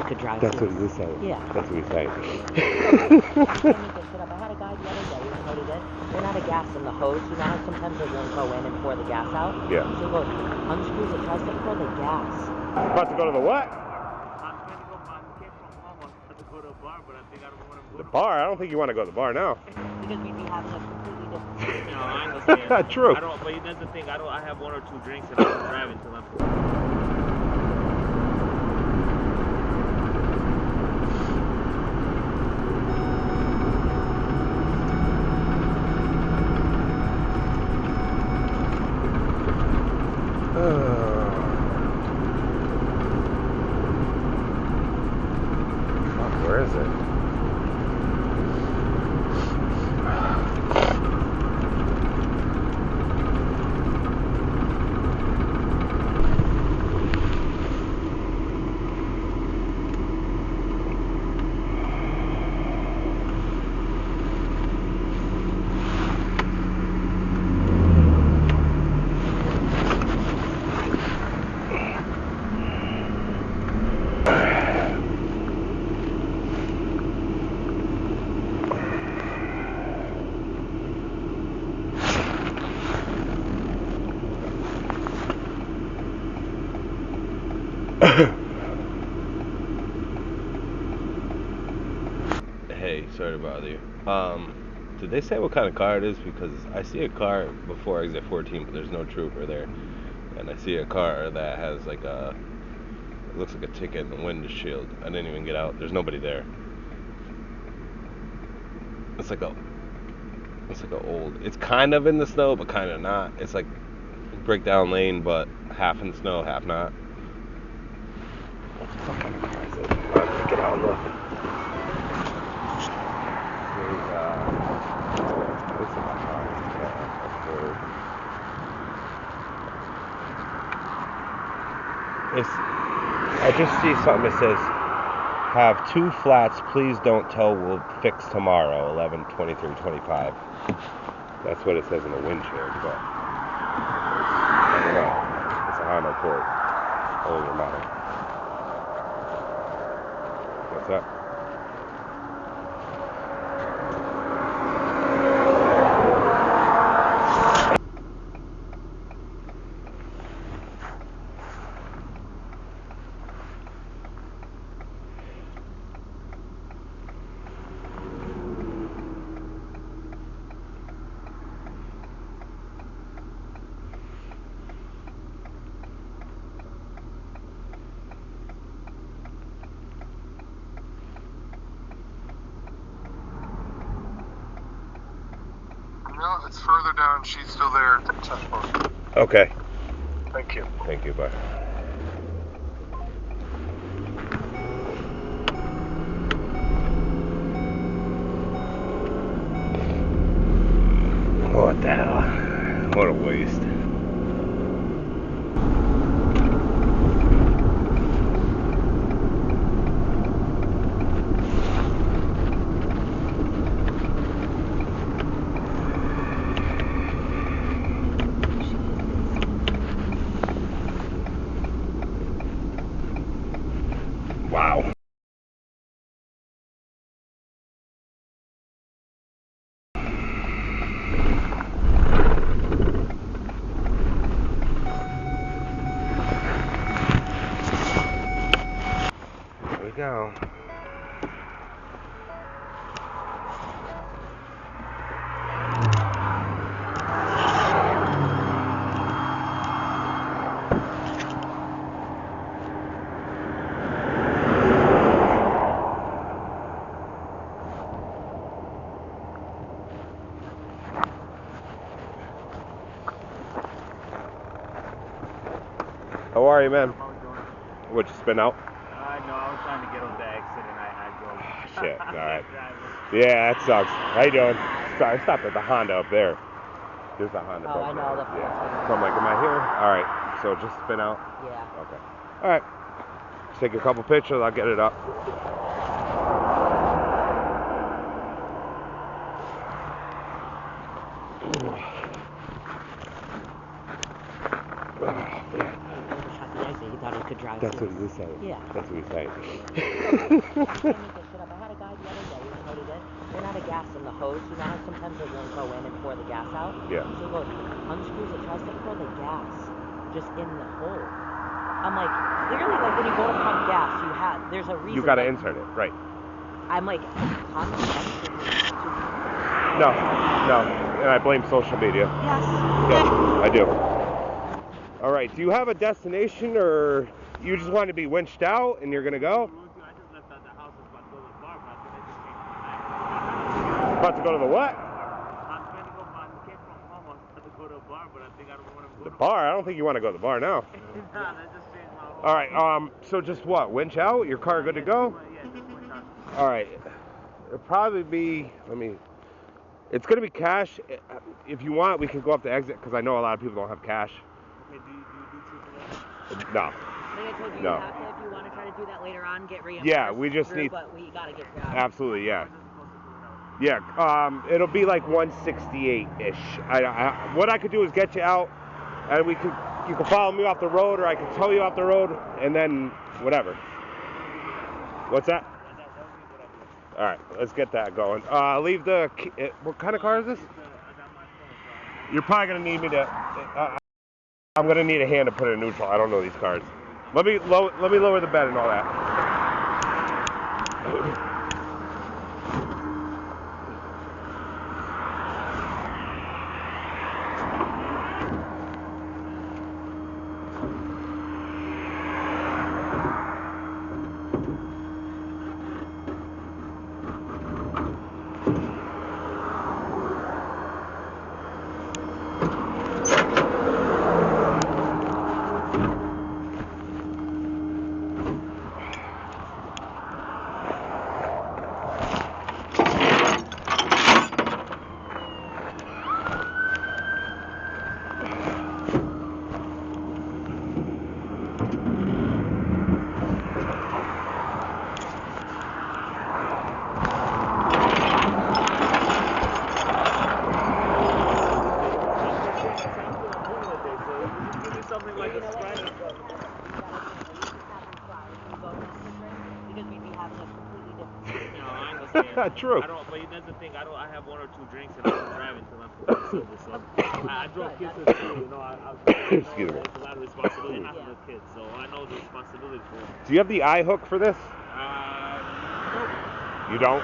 he could drive. That's too. what he was saying. Yeah. That's what he's saying. I had a guy the other day, you know what he did? Ran out of gas in the hose. You know how sometimes they won't go in and pour the gas out? Yeah. So he goes, unscrews it, tries to pour the gas. About to go to the what? I'm trying to go from home. I'm about to go to a bar, but I think I don't want to go The bar? I don't think you want to go to the bar now. Because we'd be having a completely different... No, I understand. True. I don't, but that's the thing. I have 1 or 2 drinks and I don't drive until I'm... Where is it? Hey, sorry to bother you. Did they say what kind of car it is? Because I see a car before exit 14, but there's no trooper there. And I see a car that has like a, it looks like a ticket in the windshield. I didn't even get out. There's nobody there. It's like a old, it's kind of in the snow, but kind of not. It's like breakdown lane, but half in snow, half not. What the fuck kind of car is it? Let's get out and look. This is my car. I just see something that says, have 2 flats, please don't tow, we'll fix tomorrow, 11/23/25. That's what it says in the windshield, but I don't know. It's a Honda Accord. Older model. What's that? No, it's further down. She's still there. Okay. Thank you. Thank you, bye. What the hell? What a waste. Wow. Here we go. How are you, man? How are you doing? What'd you spin out? No, I was trying to get on the exit and I drove. Shit, alright. Yeah, that sucks. How you doing? Sorry, I stopped at the Honda up there. There's a Honda Oh, up I know. there. The Yeah. So I'm like, am I here? Alright, so just spin out? Yeah. Okay. Alright. Just take a couple pictures, I'll get it up. He thought he could drive. That's what he was saying. Yeah. That's what he's saying. I can't make this shit up. I had a guy the other day, you know what he did? Ran out of gas in the hose. You know how sometimes they won't go in and pour the gas out? Yeah. So he goes, unscrews it, tries to pour the gas just in the hole. I'm like, clearly, like when you go to pump gas, there's a reason. You gotta like, insert it, right? I'm like, common sense would be to No, and I blame social media. Yes. Yes, I do. All right, do you have a destination, or you just want to be winched out and you're gonna go? I just left out the house. I was about to go to the bar, but I think I just changed my mind. About to go to the what? I'm trying to go. I came from home. I was about to go to a bar, but I think I don't want to go The to bar? I don't think you want to go to the bar now. Nah, that just changed my whole. All right, so just what? Winch out? Your car good to go? Yeah, just went out. All right. It'll probably be. It's gonna be cash. If you want, we can go up the exit because I know a lot of people don't have cash. Okay, do you do AAA? No. Like I told you, No. you have to, if you want to try to do that later on, get reimbursed. Yeah, we just through, need- But we gotta get cash. Absolutely, yeah. We're just supposed to do it out. Yeah. It'll be like 168-ish. What I could do is get you out, and you can follow me off the road, or I can tow you off the road, and then whatever. What's that? All right, let's get that going. Leave the. What kind of car is this? I got my phone, so You're probably gonna need me to. I'm gonna need a hand to put it in neutral. I don't know these cars. Let me lower the bed and all that. something like a Sprite. Because we'd be having a completely different. No, I understand. True. I don't. But that's the thing. I have one or two drinks and I don't drive until I'm completely sober. So I drove kids to school. You know, Excuse me. There's a lot of responsibility. I have little kids, so I know the responsibility for it. Do you have the eye hook for this? Nope. You don't?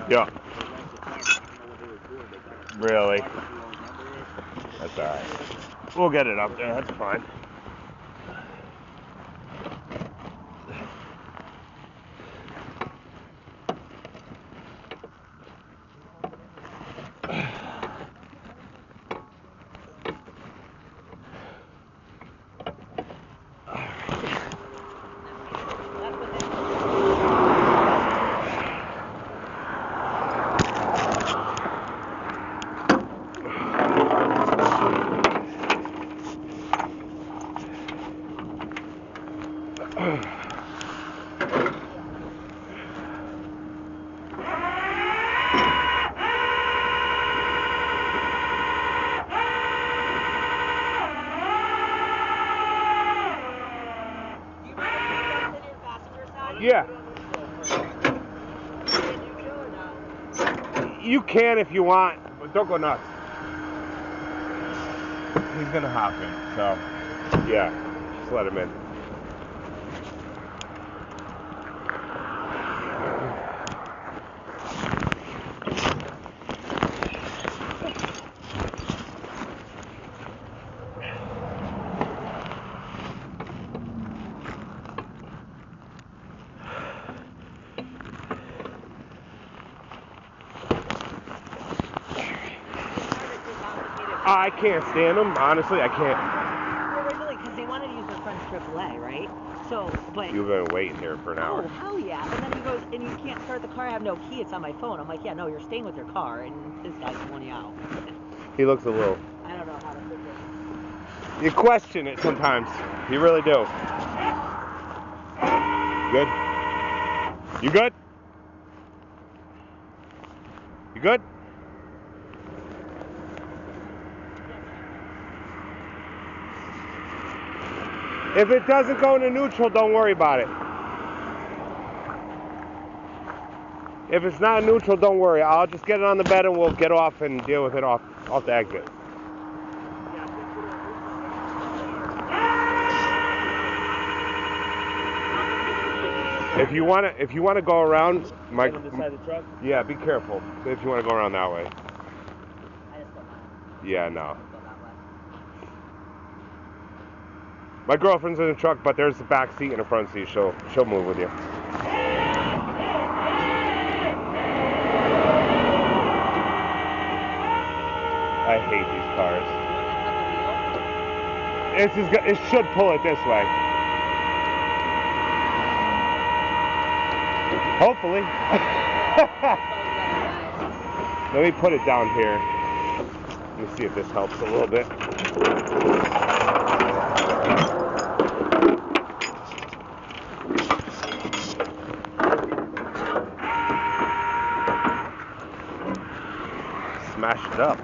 Yeah. Really? That's alright. We'll get it up there, that's fine. Yeah. You can if you want, but don't go nuts. He's gonna hop in, so yeah, just let him in. I can't stand them, honestly. I can't. Originally, because they wanted to use their friend's AAA, right? So, but You've been waiting here for an hour. oh hell yeah! And then he goes, and you can't start the car. I have no key. It's on my phone. I'm like, yeah, no, you're staying with your car, and this guy's pulling you out. He looks a little. I don't know how to fix it. You question it sometimes. You really do. Good? You good? You good? If it doesn't go into neutral, don't worry about it. If it's not neutral, don't worry. I'll just get it on the bed and we'll get off and deal with it off the exit. If you wanna go around, Right on the side of the truck? Yeah, be careful. If you wanna go around that way. I just don't mind. Yeah, no. Go that way. My girlfriend's in the truck, but there's the back seat and the front seat. She'll move with you. I hate these cars. It should pull it this way. Hopefully. Let me put it down here. Let me see if this helps a little bit. Smash it up.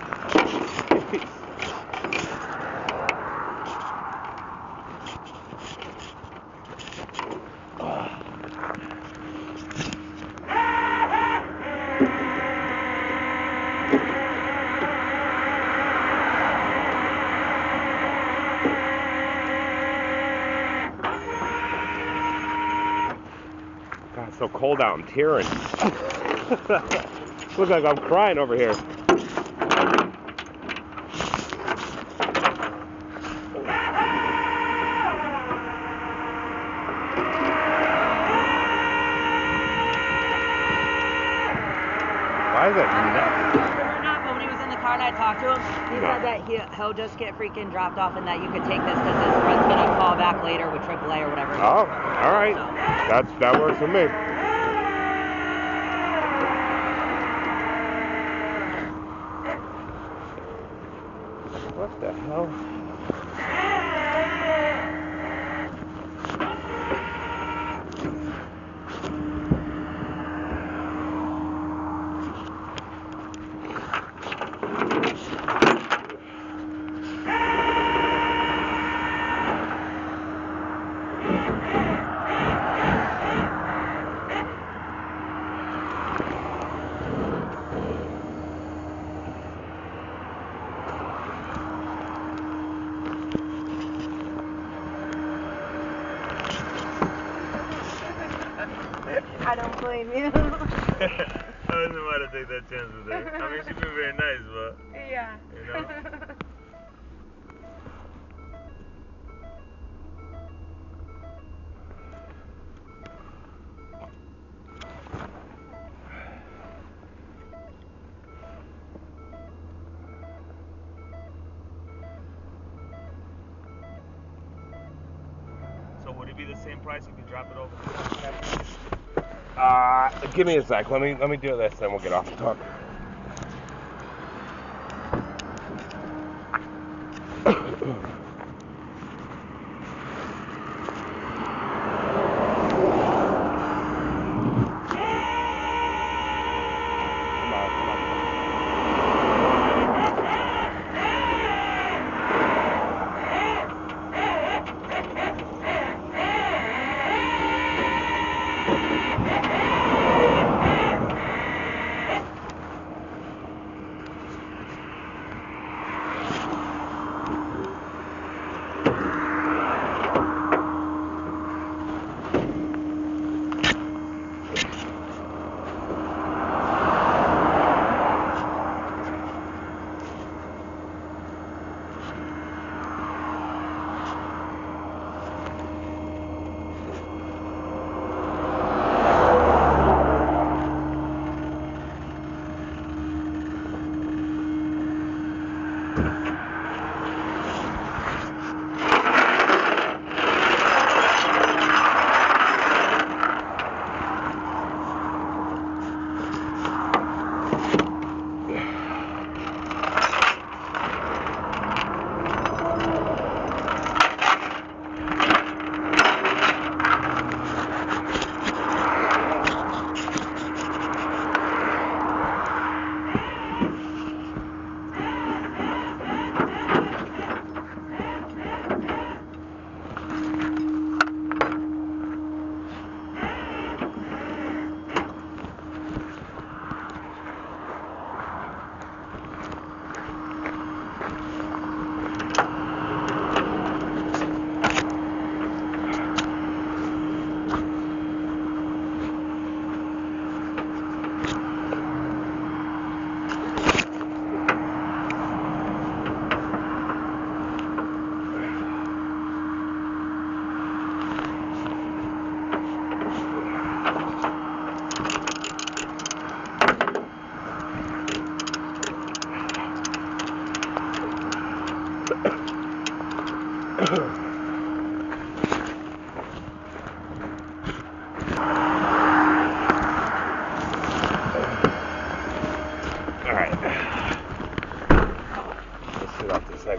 God, it's so cold out. I'm tearing. Look like I'm crying over here. Why is it nuts? Or not, but when he was in the car and I talked to him, he No. said that he'll just get freaking dropped off and that you could take this because his friend's gonna call back later with AAA or whatever. Oh, all right. So, That works for me. What the hell? I don't blame you. I wasn't about to take that chance with her. I mean, she's been very nice, but, Yeah. you know. So would it be the same price if you drop it over? Give me a sec. Let me do this, then we'll get off the talk.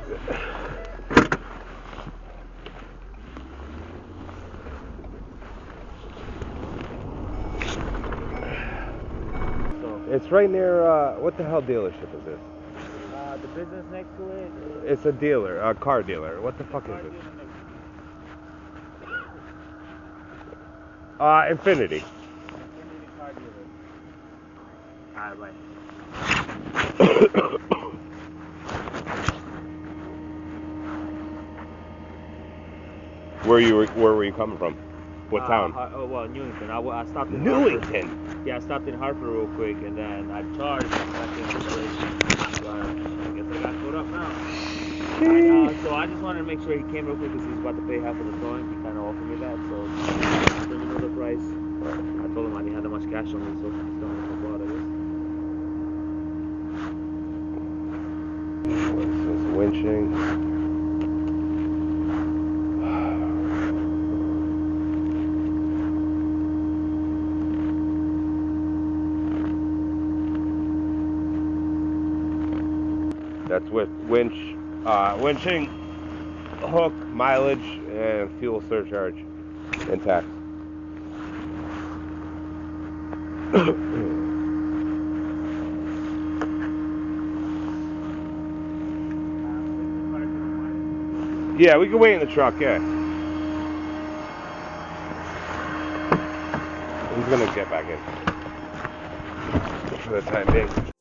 So, It's right near, what the hell dealership is this? the business next to it. It's a dealer, a car dealer. What the fuck is Car this? dealer next Infinity. Chikanini car dealer. Alright, bye. Where were you coming from? What town? Well, Newington. I stopped in Newington. Harper. Yeah, I stopped in Harper real quick, and then I charged. And I came to the place. So I guess I got caught up now. So I just wanted to make sure he came real quick because he was about to pay half of the towing. He kind of offered me that, so let me know the price. I told him I didn't have that much cash on me, so he's going to help out, I guess. This is winching. That's with winching, hook, mileage, and fuel surcharge and tax. Yeah, we can wait in the truck, yeah. He's gonna get back in for the time being.